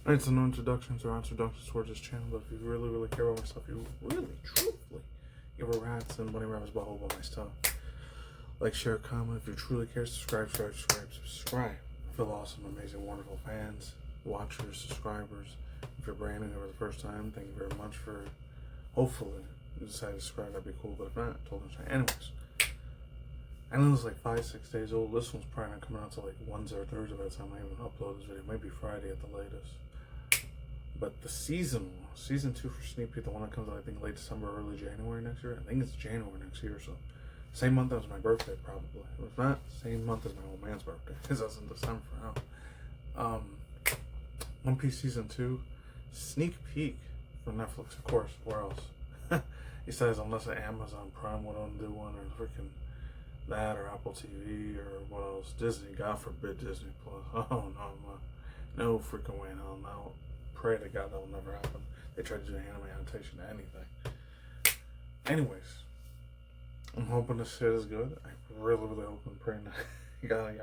It's no introductions or introductions towards this channel, but if you really, really care about my stuff, you really, truthfully give a rat's and bunny rabbit's butthole about my stuff. Like, share, comment. If you truly care, subscribe. Feel awesome, amazing, wonderful fans, watchers, subscribers. If you're brand new here for the first time, thank you very much for, hopefully, you decide to subscribe. That'd be cool, but if not, told them to. Anyways, I know it's like 5-6 days old. This one's probably not coming out till like Wednesday or Thursday by the time I even upload this video. Maybe Friday at the latest. But the season 2 for Sneak Peek, the one that comes out I think late December, early January next year. I think it's January next year, so same month as my birthday probably. If not, same month as my old man's birthday, because that's in December now. One Piece season 2, Sneak Peek for Netflix, of course. Where else? He says unless Amazon Prime would do one, or freaking that, or Apple TV, or what else? Disney, God forbid Disney Plus. Oh no, no freaking way in hell no. Pray to God that will never happen. They try to do an anime adaptation to anything. Anyways, I'm hoping this shit is good. I really, really hope and pray God,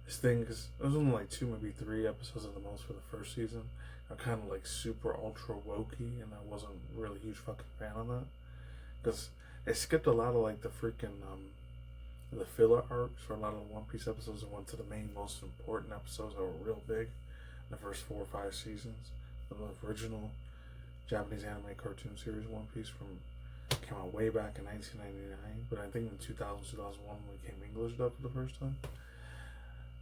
this thing, because it was only like 2, maybe 3 episodes at the most for the first season. I'm kind of like super ultra wokey, and I wasn't really a huge fucking fan of that, because they skipped a lot of like the freaking the filler arcs for a lot of the One Piece episodes and went to the main, most important episodes that were real big. The first 4 or 5 seasons of the original Japanese anime cartoon series One Piece came out way back in 1999, but I think in 2000, 2001 when it came English dub for the first time.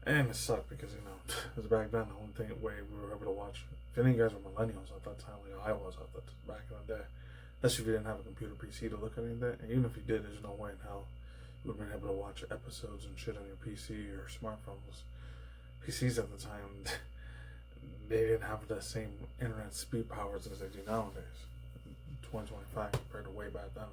And it sucked because, you know, it was back then the only way we were able to watch. If any of you guys were millennials at that time, like I was at that back in the day, unless if you didn't have a computer PC to look at anything, and even if you did, there's no way in hell you would have been able to watch episodes and shit on your PC or smartphones. PCs at the time, they didn't have the same internet speed powers as they do nowadays. 2025 compared to way back then,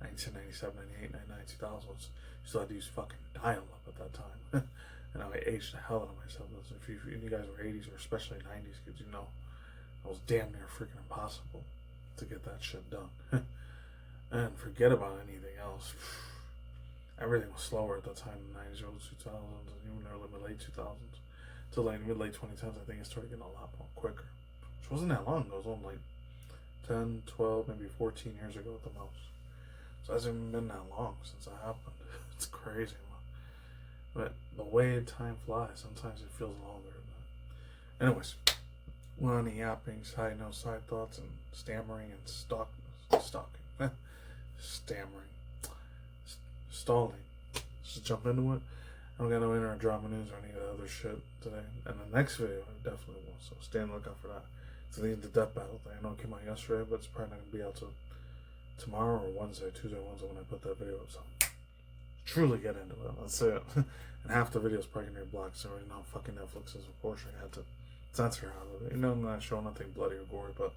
1997, 98, 99, 2000s. You still had to use fucking dial-up at that time. And I aged the hell out of myself. If you guys were 80s or especially 90s kids, you know it was damn near freaking impossible to get that shit done. And forget about anything else. Everything was slower at that time in the 90s, early 2000s, and even early mid-late 2000s. Till like mid-late 2010s, I think it started getting a lot more quicker. Which wasn't that long ago. It was only like 10, 12, maybe 14 years ago at the most. So it hasn't even been that long since that happened. It's crazy, man. But the way time flies, sometimes it feels longer than that. Anyways, we're on the yapping, side notes, side thoughts, and stammering and stalling. Just jump into it. I don't got no internet drama news or any of the other shit today. And the next video I definitely will, so stay on the lookout for that. It's the death battle thing. I know it came out yesterday, but it's probably not going to be out till tomorrow or Tuesday, Wednesday when I put that video up. So truly get into it. That's it. And half the video's probably going to be blocked, so right now fucking Netflix is unfortunately I had to censor out of it. You know, I'm not showing nothing bloody or gory, but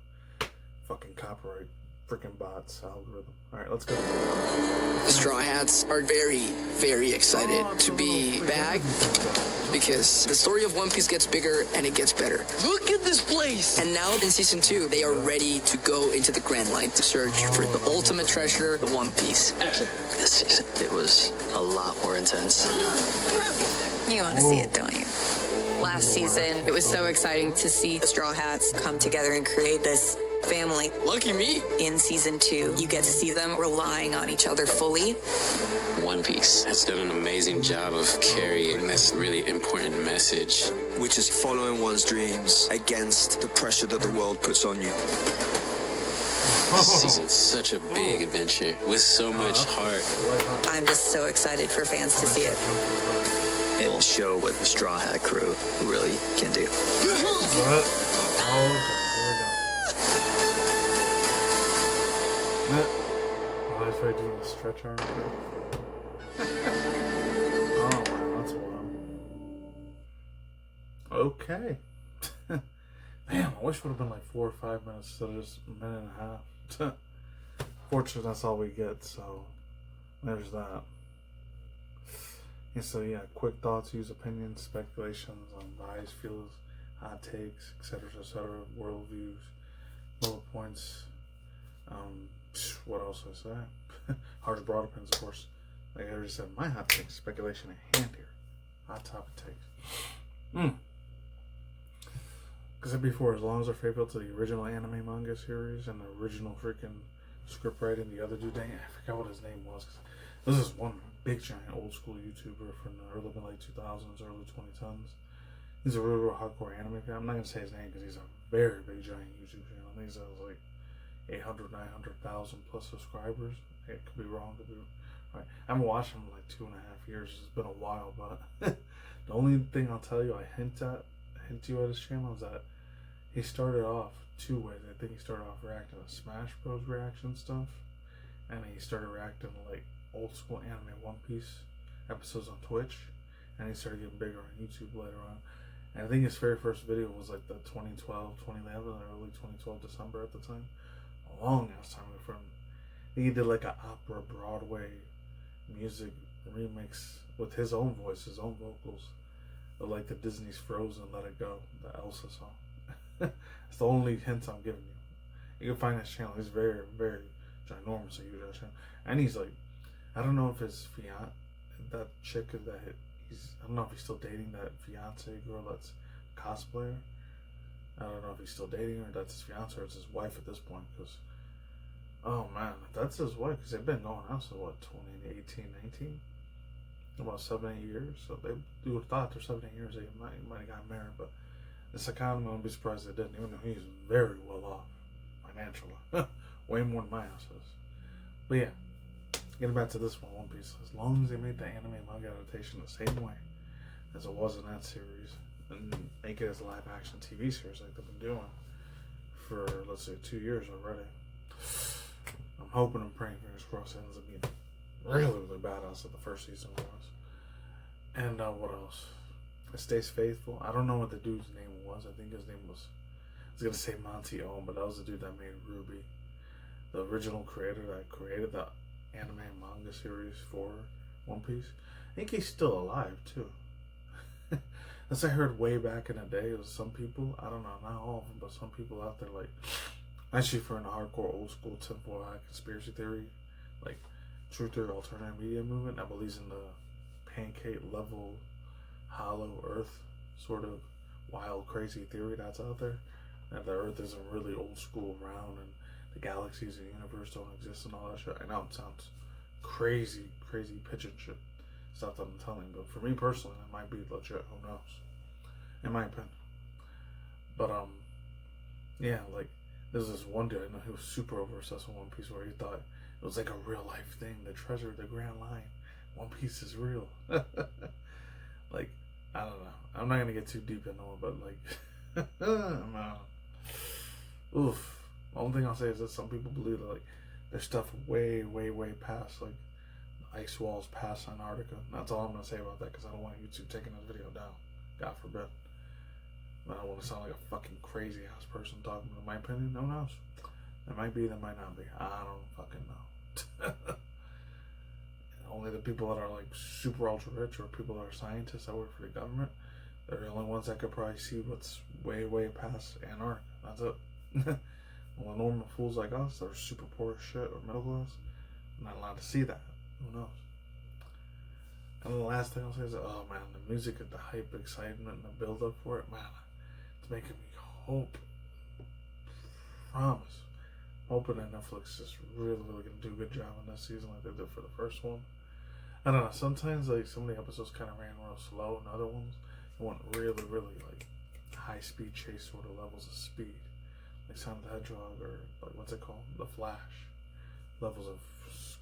fucking copyright. Freaking bots algorithm. Alright, let's go. The Straw Hats are very, very excited to be back because the story of One Piece gets bigger and it gets better. Look at this place! And now in season 2, they are ready to go into the Grand Line to search for the ultimate treasure, the One Piece. This season, it was a lot more intense. You want to see it, don't you? Last season, it was so exciting to see the Straw Hats come together and create this family. Lucky me. In season 2, you get to see them relying on each other fully. One Piece has done an amazing job of carrying this really important message, which is following one's dreams against the pressure that the world puts on you. This season's such a big adventure with so much heart. I'm just so excited for fans to see it. It will show what the Straw Hat crew really can do. Oh, I tried doing the stretch arm. Oh, wow, that's wild. Okay. Damn, I wish it would have been like 4 or 5 minutes instead of just a minute and a half. Fortunately, that's all we get, so there's that. And so, yeah, quick thoughts, views, opinions, speculations on bias, feels, hot takes, etc., worldviews, bullet points. What else would I say? Hard broad opinions, of course. Like I already said, my hot takes, speculation at hand here. Hot topic takes. I said before, as long as they're faithful to the original anime manga series and the original freaking script writing, the other dude, dang, I forgot what his name was. This is one big giant old school YouTuber from the early late 2000s, early 2010s. He's a real hardcore anime fan. I'm not gonna say his name because he's a very big giant YouTube channel. I think he has like 800, 900,000 plus subscribers. It could be wrong, could be right. I haven't watched him in like 2.5 years. It's been a while, but the only thing I'll tell you, I hint you at his channel is that he started off two ways. I think he started off reacting to Smash Bros. Reaction stuff, and he started reacting to like old school anime One Piece episodes on Twitch, and he started getting bigger on YouTube later on. And I think his very first video was like the 2012, 2011, early 2012 December at the time. A long ass time ago. I think he did like an opera Broadway music remix with his own voice, his own vocals, of like the Disney's Frozen Let It Go, the Elsa song. It's the only hint I'm giving you. You can find his channel. He's very, very ginormous, a huge channel. And he's like, I don't know if his fiance, that chick that I don't know if he's still dating that fiance girl that's cosplayer. I don't know if he's still dating her, that's his fiance, or it's his wife at this point. Because, oh man, if that's his wife, because they've been going out since what, 2018, 19? About 7-8 years. So you would have thought after 7-8 years they might have gotten married, but it's a kind of, I wouldn't be surprised they didn't, even though he's very well off financially. Way more than my house is. But yeah, getting back to this one Piece, as long as they made the anime manga adaptation the same way as it was in that series, and make it as a live action TV series like they've been doing for, let's say, 2 years already, I'm hoping and praying, fingers crossed, it ends up being really, really badass like the first season was. And what else? It stays faithful. I don't know what the dude's name was. I think his name was, I was going to say Monty Ohm, but that was the dude that made Ruby. The original creator that created the anime and manga series for One Piece. I think he's still alive, too. As I heard way back in the day, it was some people, I don't know, not all of them, but some people out there, like, actually for an hardcore old school tinfoil hat conspiracy theory, like, truth or alternative media movement that believes in the pancake level hollow earth sort of wild crazy theory that's out there, that the earth isn't really old school round and the galaxies and universe don't exist and all that shit. I know it sounds crazy pitching shit stuff that I'm telling, but for me personally it might be legit, who knows, in my opinion. But yeah, like there's this one dude I know, he was super over obsessed with One Piece, where he thought it was like a real life thing, the treasure of the Grand Line, One Piece is real. Like, I don't know, I'm not gonna get too deep into it, but like oof. The only thing I'll say is that some people believe that like there's stuff way past like the ice walls past Antarctica. That's all I'm gonna say about that, because I don't want YouTube taking this video down, God forbid. I don't want to sound like a fucking crazy ass person talking, but in my opinion, no one knows. There might be, there might not be. I don't fucking know. Only the people that are like super ultra rich, or people that are scientists that work for the government, they're the only ones that could probably see what's way past Antarctica. That's it. Well, normal fools like us that are super poor as shit, or middle class, not allowed to see that. Who knows? And the last thing I'll say is, oh man, the music and the hype, excitement, and the build up for it, man, it's making me hope. Promise. Hoping that Netflix is really gonna do a good job on this season like they did for the first one. I don't know, sometimes like some of the episodes kind of ran real slow, and other ones went really like high speed chase sort of levels of speed. Like Sonic the Hedgehog, or like what's it called? The Flash. Levels of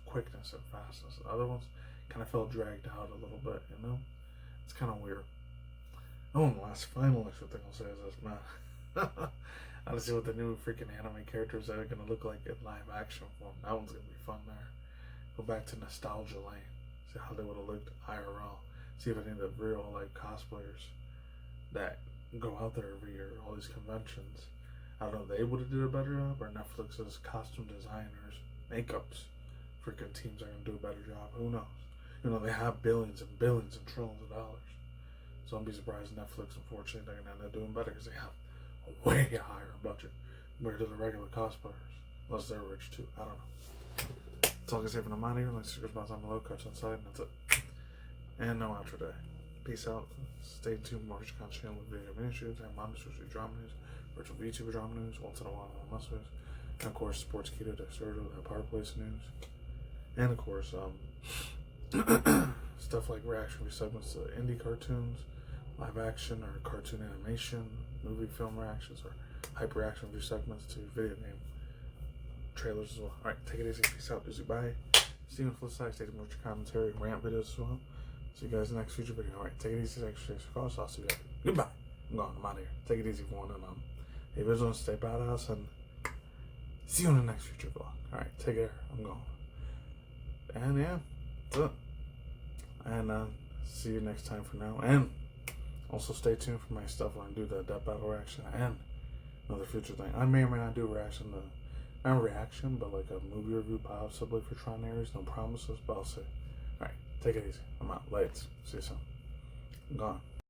quickness and fastness. The other ones kind of felt dragged out a little bit, you know? It's kind of weird. Oh, and the last final extra thing I'll say is this, man. I want to see what the new freaking anime characters are going to look like in live action form. That one's going to be fun there. Go back to nostalgia lane. See how they would have looked IRL. See if any of the real like cosplayers that go out there every year, all these conventions, I don't know if they would have did a better job, or Netflix's costume designers, makeups, freaking teams are going to do a better job. Who knows? You know, they have billions and billions and trillions of dollars. So don't be surprised Netflix, unfortunately, they're going to end up doing better, because they have a way higher budget compared to the regular cosplayers. Unless they're rich too. I don't know. That's all I can say for the money. Like, subscribe, on below, catch on side, and that's it. And no outro day. Peace out. Stay tuned for more content with video game issues and manga news, drama news, virtual VTuber drama news, once in a while on Muscles, and of course Sports Keto, Dexerto, that Power Place news, and of course stuff like reaction segments to indie cartoons, live action or cartoon animation, movie film reactions, or hyper reaction review segments to video game trailers as well. Alright, take it easy. Peace out. Dizzy. Bye. See you on the flip side. Stay tuned for commentary, rant videos as well. See you guys in the next future video. Alright, take it easy. Exercise calls. I'll see you guys. Goodbye. I'm gone. I'm out of here. Take it easy, everyone. And hey, visual, stay badass, and see you in the next future vlog. Alright, take care. I'm gone. And yeah, that's it. And see you next time for now. And also stay tuned for my stuff when I do the Death Battle reaction and another future thing. I may or may not do a reaction to, not a reaction, but like a movie review possibly for Tron Ares. No promises, but I'll say. Alright, take it easy. I'm out. Lights. See you soon. I'm gone.